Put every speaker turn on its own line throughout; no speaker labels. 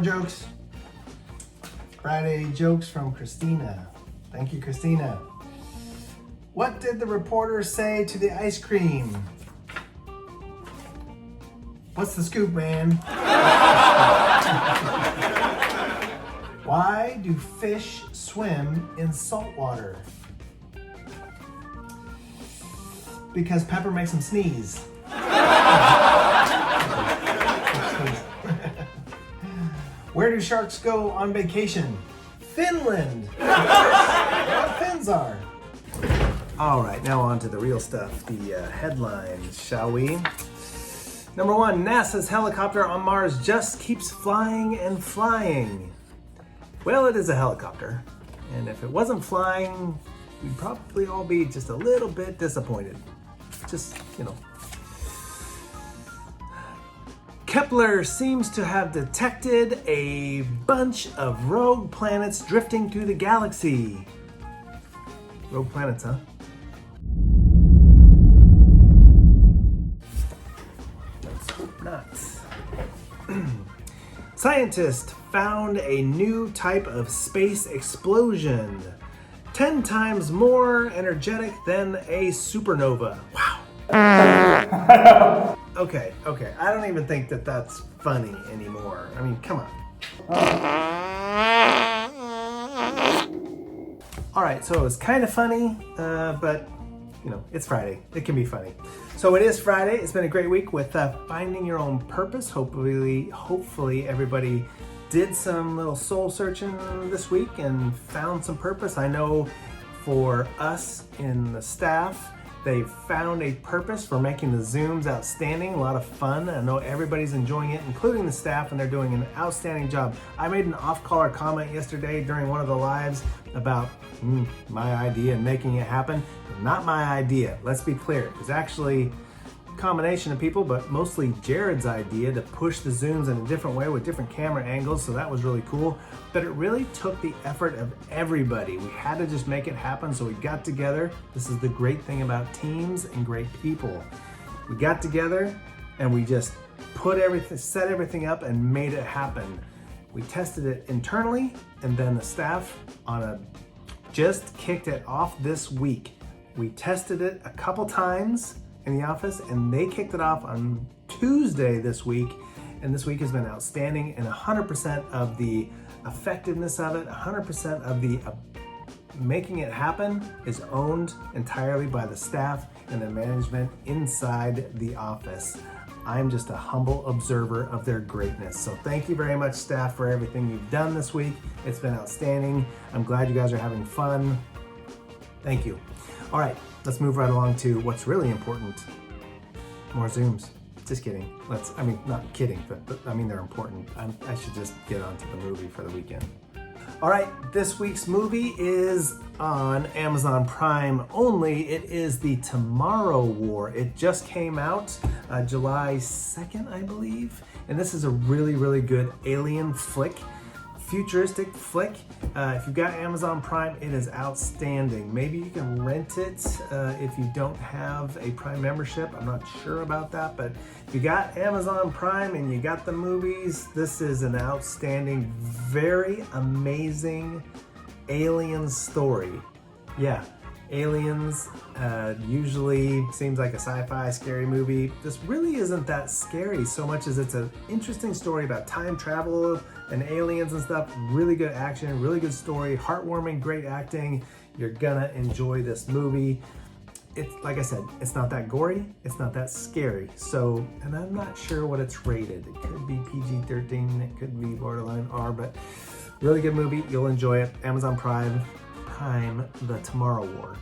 more jokes. Friday jokes from Christina. Thank you, Christina. What did the reporter say to the ice cream? What's the scoop, man? Why do fish swim in salt water? Because pepper makes them sneeze. Where do sharks go on vacation? Finland. What fins are. All right, now on to the real stuff, the headlines, shall we? Number one, NASA's helicopter on Mars just keeps flying and flying. Well, it is a helicopter, and if it wasn't flying, we'd probably all be just a little bit disappointed. Just, you know. Kepler seems to have detected a bunch of rogue planets drifting through the galaxy. Rogue planets, huh? Let's hope not. Scientists found a new type of space explosion, 10 times more energetic than a supernova. Wow. Okay. I don't even think that that's funny anymore. I mean, come on. All right, so it was kind of funny, but you know, it's Friday. It can be funny. So it is Friday. It's been a great week with finding your own purpose. Hopefully everybody did some little soul searching this week and found some purpose. I know for us in the staff, they found a purpose for making the Zooms outstanding, a lot of fun. I know everybody's enjoying it, including the staff, and they're doing an outstanding job. I made an off-color comment yesterday during one of the lives about my idea and making it happen. Not my idea, let's be clear. It was actually a combination of people, but mostly Jared's idea to push the Zooms in a different way with different camera angles, so that was really cool. But it really took the effort of everybody. We had to just make it happen, so we got together. This is the great thing about teams and great people. We got together and we just set everything up and made it happen. We tested it internally, and then the staff just kicked it off this week. We tested it a couple times in the office, and they kicked it off on Tuesday this week, and this week has been outstanding, and 100% of the effectiveness of it, 100% of the making it happen is owned entirely by the staff and the management inside the office. I'm just a humble observer of their greatness. So thank you very much, staff, for everything you've done this week. It's been outstanding. I'm glad you guys are having fun. Thank you. All right, let's move right along to what's really important. More Zooms. Just kidding. Not kidding, but I mean, they're important. I should just get on to the movie for the weekend. All right, this week's movie is on Amazon Prime only. It is The Tomorrow War. It just came out July 2nd, I believe. And this is a really, really good alien flick, futuristic flick. If you've got Amazon Prime, it is outstanding. Maybe you can rent it if you don't have a Prime membership. I'm not sure about that, but if you got Amazon Prime and you got the movies, this is an outstanding, very amazing alien story. Yeah, aliens usually seems like a sci-fi scary movie. This really isn't that scary so much as it's an interesting story about time travel and aliens and stuff. Really good action, really good story, heartwarming, great acting. You're gonna enjoy this movie. It's, like I said, it's not that gory, it's not that scary. So, and I'm not sure what it's rated. It could be PG-13, it could be borderline R, but really good movie. You'll enjoy it. Amazon Prime, The Tomorrow War.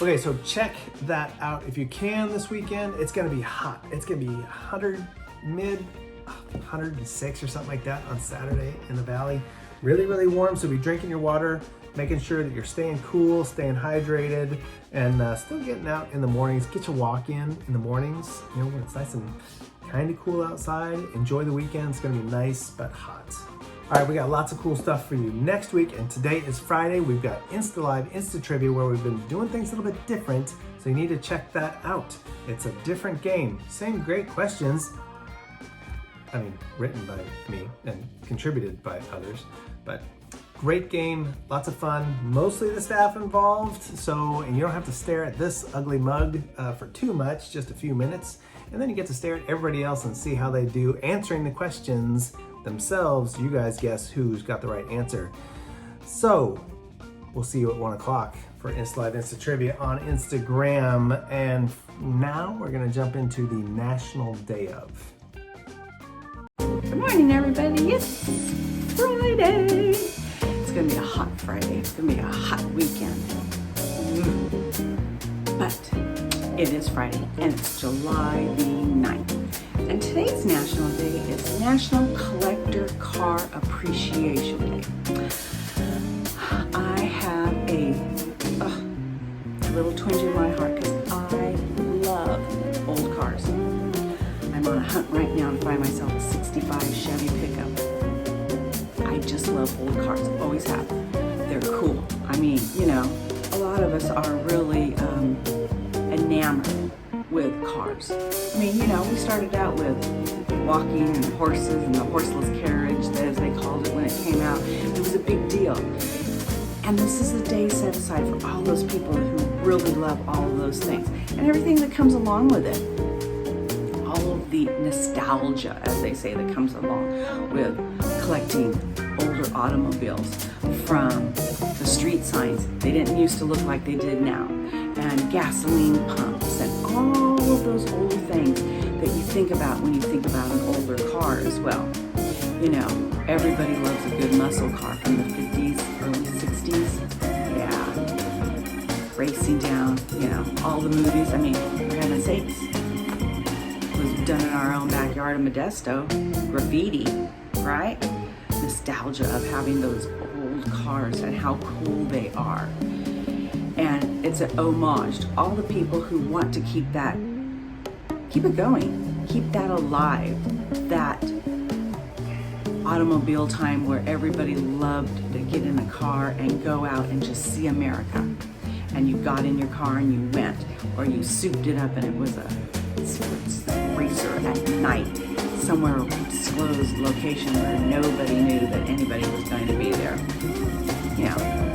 Okay, so check that out if you can this weekend. It's gonna be hot. It's gonna be 106 or something like that on Saturday in the valley. Really, really warm, so be drinking your water, making sure that you're staying cool, staying hydrated, and still getting out in the mornings. Get your walk in the mornings, you know, when it's nice and kind of cool outside. Enjoy the weekend. It's gonna be nice but hot. All right, we got lots of cool stuff for you next week, and today is Friday. We've got Insta Live, Insta Trivia, where we've been doing things a little bit different, so you need to check that out. It's a different game. Same great questions, written by me and contributed by others. But great game, lots of fun, mostly the staff involved, and you don't have to stare at this ugly mug for too much, just a few minutes. And then you get to stare at everybody else and see how they do answering the questions themselves. You guys guess who's got the right answer. So we'll see you at 1 o'clock for Live Insta Trivia on Instagram. And now we're gonna jump into the National Day of.
Good morning, everybody. It's Friday. It's gonna be a hot Friday. It's gonna be a hot weekend. But it is Friday, and it's July the 9th. And today's National Day is National Collector Car Appreciation Day. I have a little twinge in my heart because I love old cars. I'm on a hunt right now to find myself a 65 Chevy pickup. I just love old cars, always have. They're cool. I mean, a lot of us are really enamored with cars. I mean, we started out with walking and horses and the horseless carriage, as they called it when it came out. It was a big deal. And this is a day set aside for all those people who really love all of those things and everything that comes along with it. All of the nostalgia, as they say, that comes along with collecting older automobiles, from the street signs. They didn't used to look like they did now. And gasoline pumps and all of those old things that you think about when you think about an older car as well. Everybody loves a good muscle car from the 50s, early 60s. Yeah. Racing down, all the movies. I mean, for heaven's sakes, it was done in our own backyard in Modesto. Graffiti, right? Nostalgia of having those old cars and how cool they are. And it's an homage to all the people who want to keep it going, keep that alive, that automobile time where everybody loved to get in a car and go out and just see America. And you got in your car and you went, or you souped it up and it was a sports racer at night, somewhere disclosed location where nobody knew that anybody was going to be there.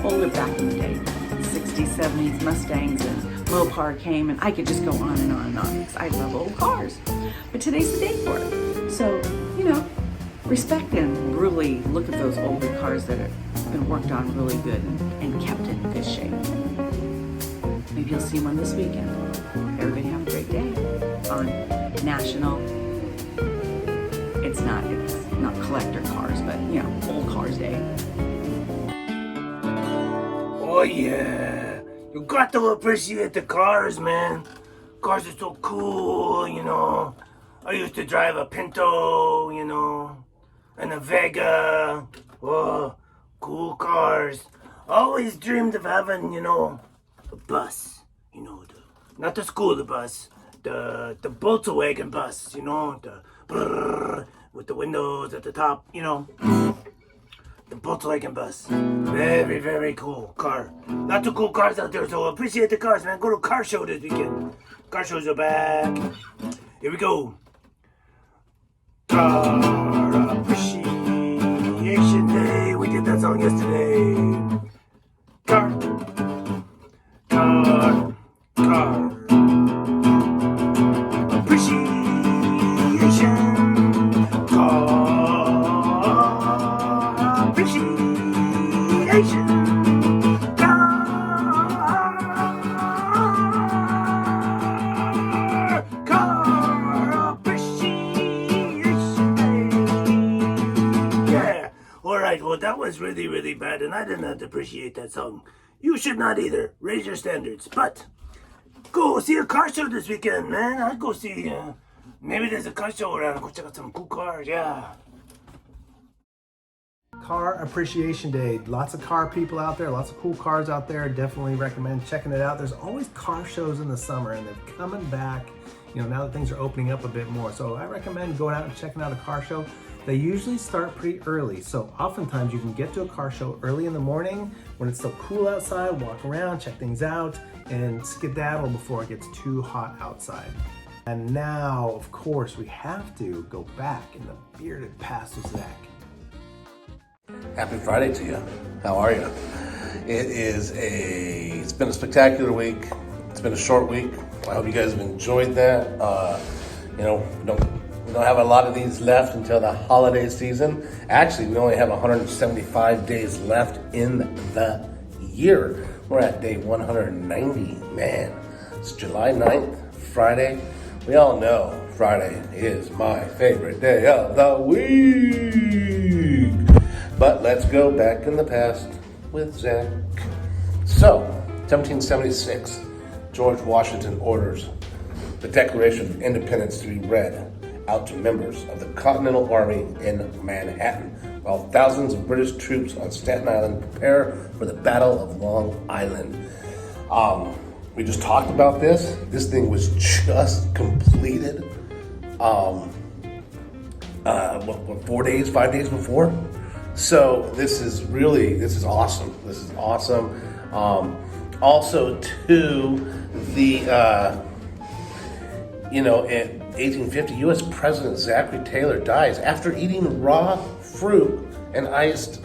Older back in the day, 60s, 70s, Mustangs and Mopar came, and I could just go on and on and on because I love old cars. But today's the day for it. So, respect and really look at those older cars that have been worked on really good and kept in good shape. Maybe you'll see one this weekend. Everybody have a great day on National. It's not collector cars, but old cars day.
Oh yeah, you got to appreciate the cars, man. Cars are so cool, I used to drive a Pinto, and a Vega. Oh, cool cars. Always dreamed of having, a bus. Not the school bus, the Volkswagen bus, the brrr, with the windows at the top, the Volkswagen bus. Very, very cool car. Lots of cool cars out there, so appreciate the cars, man. Go to a car show this weekend. Car shows are back. Here we go. Car Appreciation Day. We did that song yesterday. Car. Appreciation. Car Appreciation. Well, that was really, really bad, and I did not appreciate that song. You should not either. Raise your standards. But go see a car show this weekend, man. I'd go see, maybe there's a car show around. Go check out some cool cars, yeah.
Car Appreciation Day. Lots of car people out there, lots of cool cars out there. Definitely recommend checking it out. There's always car shows in the summer, and they're coming back, now that things are opening up a bit more. So I recommend going out and checking out a car show. They usually start pretty early, so oftentimes you can get to a car show early in the morning when it's still cool outside, walk around, check things out, and skedaddle before it gets too hot outside. And now, of course, we have to go back in the bearded Pastor Zach.
Happy Friday to you. How are you? It's been a spectacular week. It's been a short week. I hope you guys have enjoyed that. We don't have a lot of these left until the holiday season. Actually, we only have 175 days left in the year. We're at day 190. Man, it's July 9th, Friday. We all know Friday is my favorite day of the week. But let's go back in the past with Zach. So, 1776, George Washington orders the Declaration of Independence to be read out to members of the Continental Army in Manhattan, while thousands of British troops on Staten Island prepare for the Battle of Long Island. We just talked about this. This thing was just completed. 5 days before? So this is awesome. This is awesome. Also, too, in 1850, U.S. President Zachary Taylor dies after eating raw fruit and iced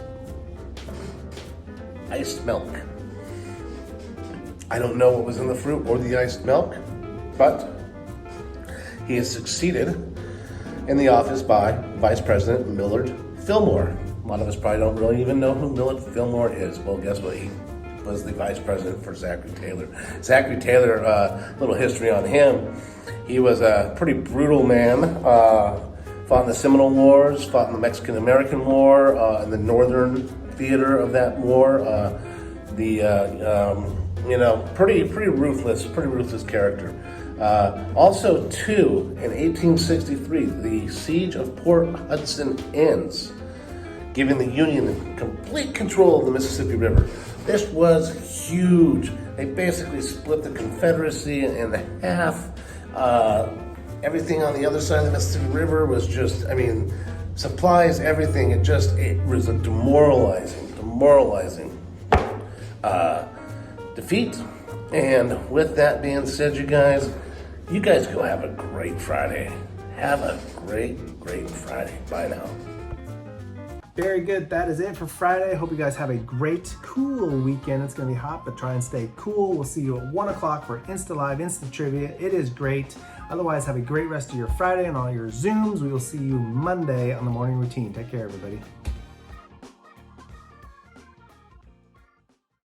milk. I don't know what was in the fruit or the iced milk, but he is succeeded in the office by Vice President Millard Fillmore. A lot of us probably don't really even know who Millard Fillmore is. Well, guess what? He was the Vice President for Zachary Taylor. Zachary Taylor, little history on him. He was a pretty brutal man. Fought in the Seminole Wars, fought in the Mexican-American War, in the Northern theater of that war. Pretty ruthless character. Also, too, in 1863, the Siege of Port Hudson ends, giving the Union complete control of the Mississippi River. This was huge. They basically split the Confederacy in half. Everything on the other side of the Mississippi River was just, supplies, everything. It was a demoralizing defeat. And with that being said, you guys go have a great Friday. Have a great Friday. Bye now.
Very good. That is it for Friday. Hope you guys have a great, cool weekend. It's going to be hot, but try and stay cool. We'll see you at 1 o'clock for Insta Live, Insta Trivia. It is great. Otherwise, have a great rest of your Friday and all your Zooms. We will see you Monday on the morning routine. Take care, everybody.